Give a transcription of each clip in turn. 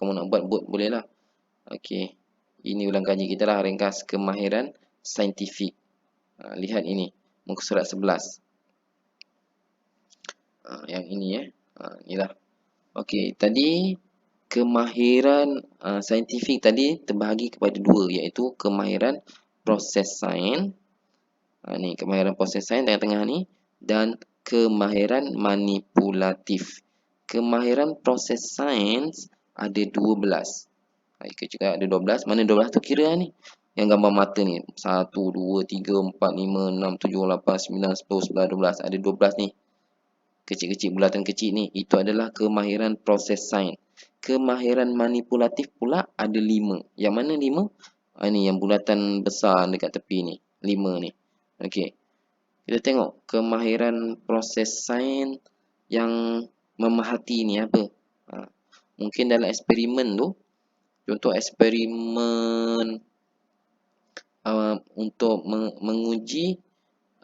kamu nak buat boleh lah. Okey. Ini ulang kaji kita lah, ringkas kemahiran saintifik. Lihat ini, muka surat 11. Yang ini inilah. Okey, tadi kemahiran saintifik tadi terbahagi kepada dua, iaitu kemahiran proses sains. Ni kemahiran proses sains tengah-tengah ni, dan kemahiran manipulatif. Kemahiran proses sains ada 12. Ikut juga ada 12. Mana 12 tu kira ni? Yang gambar mata ni. 1, 2, 3, 4, 5, 6, 7, 8, 9, 10, 11, 12. Ada 12 ni. Kecil-kecil, bulatan kecil ni. Itu adalah kemahiran proses sains. Kemahiran manipulatif pula ada 5. Yang mana 5? Ni yang bulatan besar dekat tepi ni. 5 ni. Okey. Kita tengok kemahiran proses sains yang memerhati ni apa? Mungkin dalam eksperimen tu, contoh eksperimen untuk menguji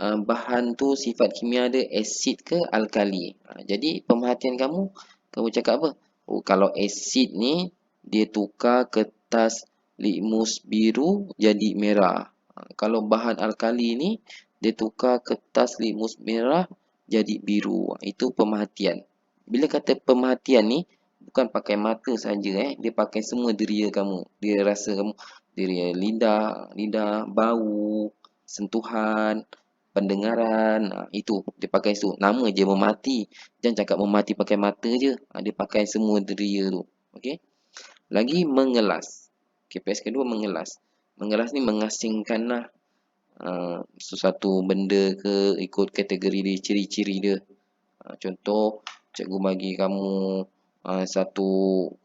bahan tu sifat kimia dia asid ke alkali. Jadi pemerhatian kamu cakap apa? Oh, kalau asid ni dia tukar kertas litmus biru jadi merah. Kalau bahan alkali ni dia tukar kertas litmus merah jadi biru. Itu pemerhatian. Bila kata pemerhatian ni bukan pakai mata saja, dia pakai semua deria kamu. Dia rasa kamu deria lidah, bau, sentuhan, pendengaran. Itu dia pakai itu. Nama je memerhati. Jangan cakap memerhati pakai mata je. Dia pakai semua deria tu. Okey. Lagi mengelas. KPS kedua mengelas. Mengelas ni mengasingkanlah sesuatu benda ke ikut kategori dia, ciri-ciri dia. Contoh, cikgu bagi kamu satu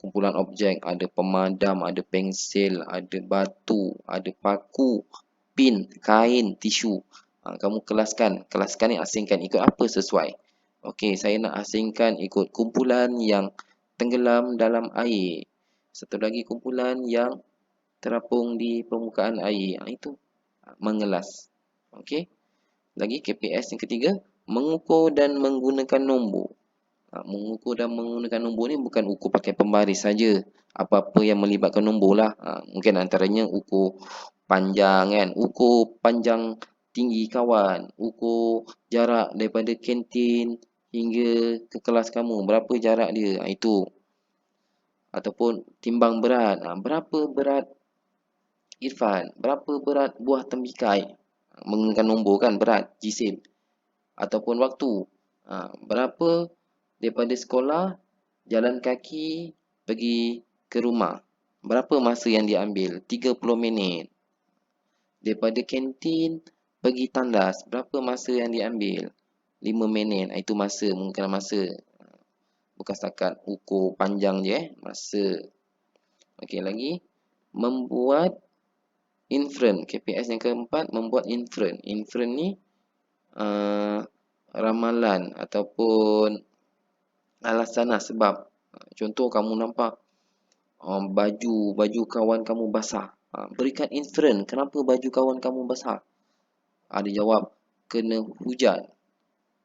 kumpulan objek, ada pemadam, ada pensil, ada batu, ada paku, pin, kain, tisu. Kamu kelaskan ni, asingkan ikut apa sesuai. Okey, saya nak asingkan ikut kumpulan yang tenggelam dalam air. Satu lagi kumpulan yang terapung di permukaan air. Itu mengelas. Okey. Lagi KPS yang ketiga, mengukur dan menggunakan nombor. Mengukur dan menggunakan nombor ni bukan ukur pakai pembaris saja. Apa-apa yang melibatkan nombor lah. Mungkin antaranya ukur panjang kan, ukur panjang tinggi kawan, ukur jarak daripada kantin hingga ke kelas kamu, berapa jarak dia. Itu. Ataupun timbang berat. Berapa berat Irfan? Berapa berat buah tembikai? Menggunakan nombor kan, berat, jisim. Ataupun waktu. Berapa daripada sekolah jalan kaki pergi ke rumah? Berapa masa yang dia ambil? 30 minit. Daripada kantin pergi tandas, berapa masa yang dia ambil? 5 minit. Itu masa, menggunakan masa. Bukan setakat ukur panjang je masa. Okey, lagi membuat inference. KPS yang keempat, membuat inference. Inference ni ramalan ataupun alasan lah, sebab. Contoh kamu nampak baju kawan kamu basah. Berikan inference, kenapa baju kawan kamu basah? Ada jawab, kena hujan.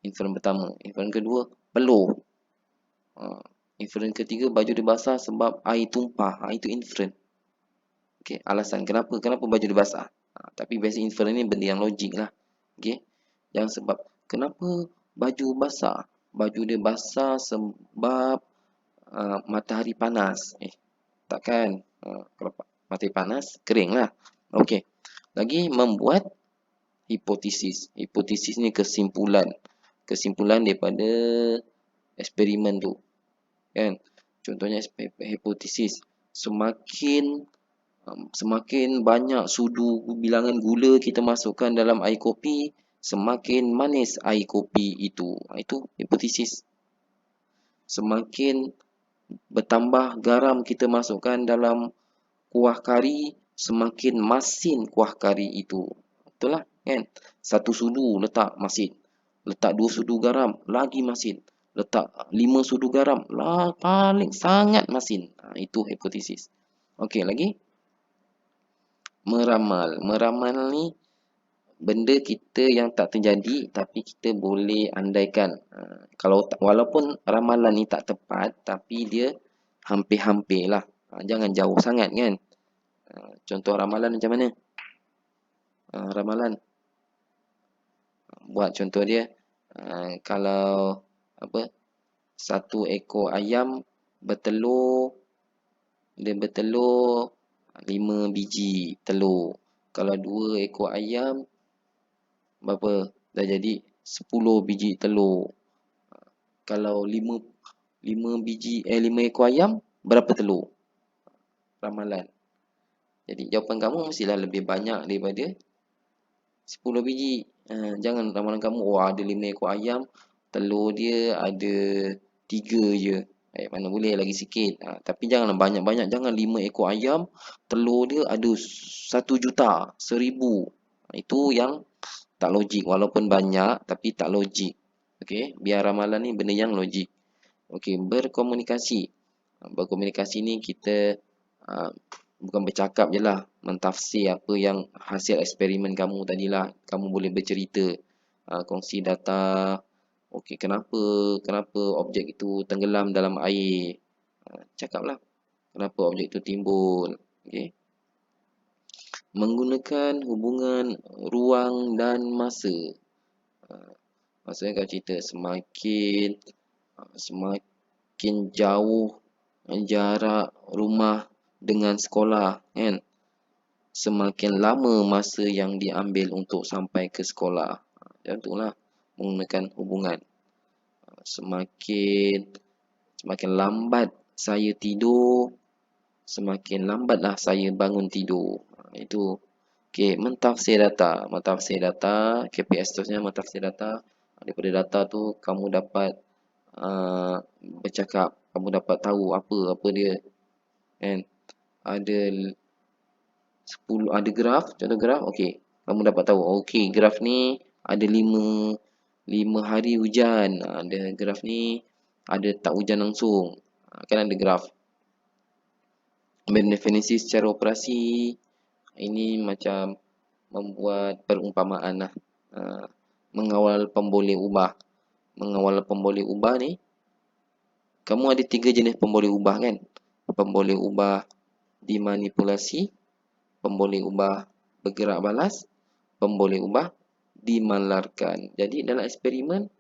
Inference pertama. Inference kedua, peluh. Inference ketiga, baju dia basah sebab air tumpah. Itu inference. Okey, alasan kenapa baju dia basah. Tapi biasa inference ni benda yang logik lah. Okey. Yang sebab kenapa baju basah? Baju dia basah sebab matahari panas. Takkan. Kalau matahari panas, kering lah. Okey. Lagi membuat hipotesis. Hipotesis ni kesimpulan. Kesimpulan daripada eksperimen tu. Kan? Contohnya hipotesis. Semakin banyak sudu bilangan gula kita masukkan dalam air kopi, semakin manis air kopi itu. Itu hipotesis. Semakin bertambah garam kita masukkan dalam kuah kari, semakin masin kuah kari itu. Betul lah kan? Satu sudu letak masin. Letak 2 sudu garam, lagi masin. Letak 5 sudu garam, paling sangat masin. Itu hipotesis. Okey, lagi meramal. Meramal ni benda kita yang tak terjadi tapi kita boleh andaikan. Walaupun ramalan ni tak tepat, tapi dia hampir-hampir lah. Jangan jauh sangat kan. Contoh ramalan macam mana? Ramalan buat contoh dia, kalau apa, satu ekor ayam bertelur, dia bertelur 5 biji telur. Kalau 2 ekor ayam berapa? Dah jadi 10 biji telur. Kalau 5 biji 5 ekor ayam berapa telur? Ramalan. Jadi jawapan kamu mestilah lebih banyak daripada 10 biji. Jangan ramalan kamu ada 5 ekor ayam, telur dia ada 3 je. Mana boleh lagi sikit. Tapi janganlah banyak-banyak. Jangan 5 ekor ayam, telur dia ada 1 juta, 1000. Itu yang tak logik. Walaupun banyak tapi tak logik. Okey, biar ramalan ni benda yang logik. Okey, berkomunikasi. Berkomunikasi ni kita bukan bercakap je lah, mentafsir apa yang hasil eksperimen kamu tadilah. Kamu boleh bercerita, kongsi data. Okey, kenapa objek itu tenggelam dalam air. Cakaplah kenapa objek itu timbul. Okey. Menggunakan hubungan ruang dan masa. Maksudnya kalau cerita semakin jauh jarak rumah dengan sekolah kan, semakin lama masa yang diambil untuk sampai ke sekolah. Macam itulah menggunakan hubungan. Semakin lambat saya tidur, semakin lambatlah saya bangun tidur. Itu okey, mentafsir data. KPI seterusnya mentafsir data. Daripada data tu kamu dapat bercakap, kamu dapat tahu apa dia kan. Ada 10, ada graf, contoh graf. Okey, kamu dapat tahu okey graf ni ada 5 hari hujan, ada graf ni ada tak hujan langsung. Kan ada graf. Definisi secara operasi ini macam membuat perumpamaan lah. Mengawal pemboleh ubah. Mengawal pemboleh ubah ni, kamu ada 3 jenis pemboleh ubah kan. Pemboleh ubah dimanipulasi, pemboleh ubah bergerak balas, pemboleh ubah dimalarkan. Jadi dalam eksperimen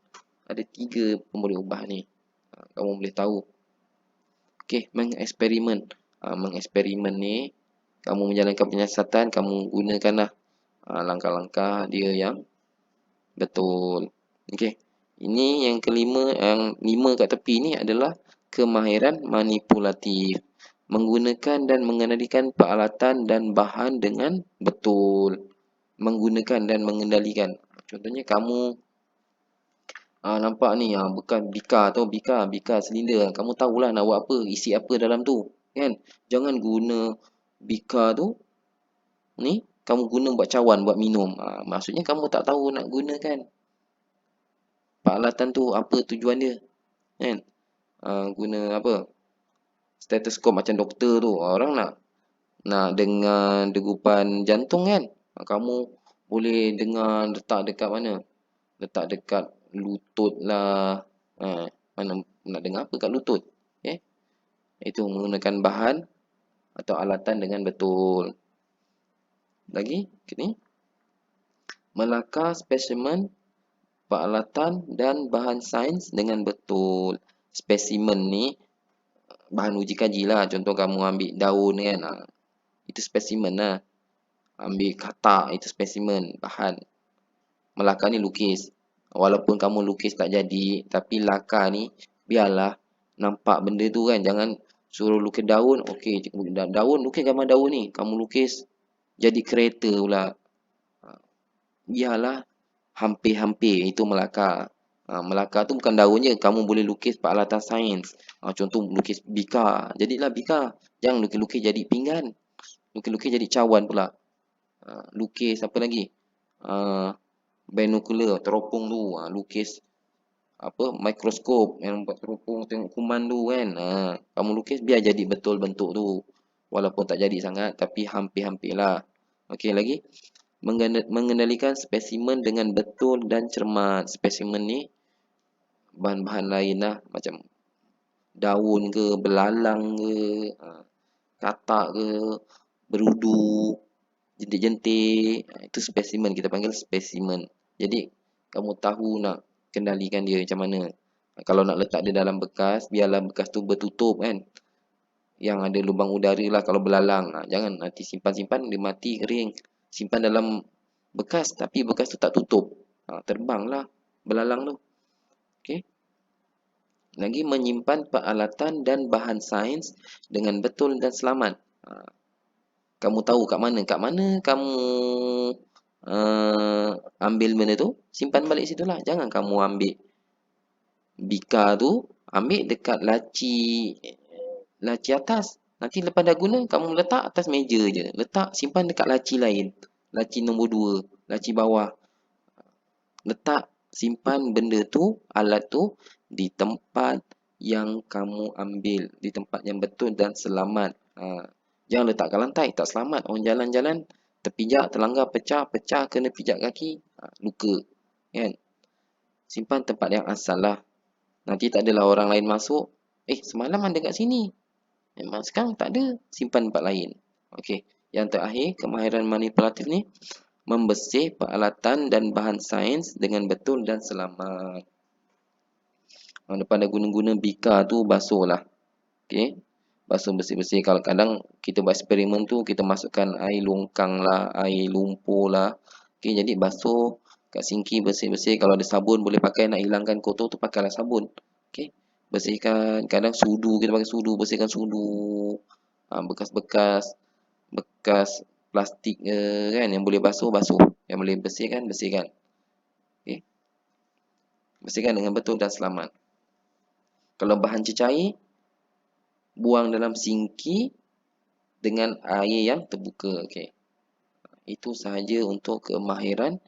ada 3 pemboleh ubah ni. Kamu boleh tahu. Okey, mengeksperimen. Mengeksperimen ni, kamu menjalankan penyiasatan, kamu gunakanlah langkah-langkah dia yang betul. Okey. Ini yang kelima, yang 5 kat tepi ni adalah kemahiran manipulatif. Menggunakan dan mengendalikan peralatan dan bahan dengan betul. Menggunakan dan mengendalikan. Contohnya kamu nampak ni bekas bika silinder. Kamu tahulah nak buat apa, isi apa dalam tu, kan? Jangan guna bika tu ni kamu guna buat cawan, buat minum. Maksudnya kamu tak tahu nak gunakan peralatan tu, apa tujuan dia, kan? Guna apa? Stetoskop macam doktor tu. Orang nak dengar degupan jantung kan? Kamu boleh dengar letak dekat mana? Letak dekat lutut lah. Mana nak dengar apa kat lutut? Okay? Itu menggunakan bahan atau alatan dengan betul. Lagi ni, melakar spesimen peralatan dan bahan sains dengan betul. Spesimen ni bahan uji kaji lah. Contoh kamu ambil daun kan, itu spesimen lah. Ambil katak, itu spesimen, bahan. Melakar ni lukis. Walaupun kamu lukis tak jadi, tapi lakar ni biarlah nampak benda tu kan. Jangan suruh lukis daun. Okey, daun, lukis gambar daun ni. Kamu lukis jadi kereta pula. Biarlah hampir-hampir, itu melakar. Melakar tu bukan daun je, kamu boleh lukis peralatan sains. Contoh lukis bika, jadilah bika. Jangan lukis-lukis jadi pinggan. Lukis-lukis jadi cawan pula. Lukis apa lagi? Binocular, teropong tu. Lukis apa, mikroskop yang buat teropong tengok kuman tu kan. Kamu lukis biar jadi betul bentuk tu. Walaupun tak jadi sangat, tapi hampir-hampir lah. Okey, lagi. Mengendalikan spesimen dengan betul dan cermat. Spesimen ni bahan-bahan lain lah, macam daun ke, belalang ke, katak ke, berudu, jentik-jentik. Itu spesimen, kita panggil spesimen. Jadi kamu tahu nak kendalikan dia macam mana. Kalau nak letak dia dalam bekas, biarlah bekas tu bertutup kan. Yang ada lubang udara lah kalau belalang. Jangan nanti simpan-simpan dia mati kering. Simpan dalam bekas tapi bekas tu tak tutup. Terbanglah belalang tu. Okey. Lagi menyimpan peralatan dan bahan sains dengan betul dan selamat. Kamu tahu kat mana kamu ambil benda tu, simpan balik situlah. Jangan kamu ambil bika tu, ambil dekat laci atas. Nanti lepas dah guna, kamu letak atas meja je. Letak, simpan dekat laci lain. Laci nombor 2, laci bawah. Letak, simpan benda tu, alat tu di tempat yang kamu ambil. Di tempat yang betul dan selamat. Jangan letak kat lantai, tak selamat. Orang jalan-jalan, terpijak, terlanggar, pecah, kena pijak kaki, luka. Kan? Simpan tempat yang asal lah. Nanti tak adalah orang lain masuk. Semalam ada kat sini. Memang sekarang tak ada, simpan tempat lain. Okey. Yang terakhir, kemahiran manipulatif ni membesih peralatan dan bahan sains dengan betul dan selamat. Lepas dah guna-guna bika tu, basuhlah. Okey. Basuh bersih-bersih. Kalau kadang kita buat eksperimen tu, kita masukkan air longkang lah, air lumpur lah. Okey, jadi basuh kat sinki bersih-bersih. Kalau ada sabun boleh pakai, nak hilangkan kotor tu pakailah sabun. Okey. Bersihkan, kadang sudu, kita pakai sudu, bersihkan sudu. Bekas-bekas plastik kan yang boleh basuh, yang boleh bersihkan. Okey. Bersihkan dengan betul dan selamat. Kalau bahan cecair, buang dalam sinki dengan air yang terbuka. Okey. Itu sahaja untuk kemahiran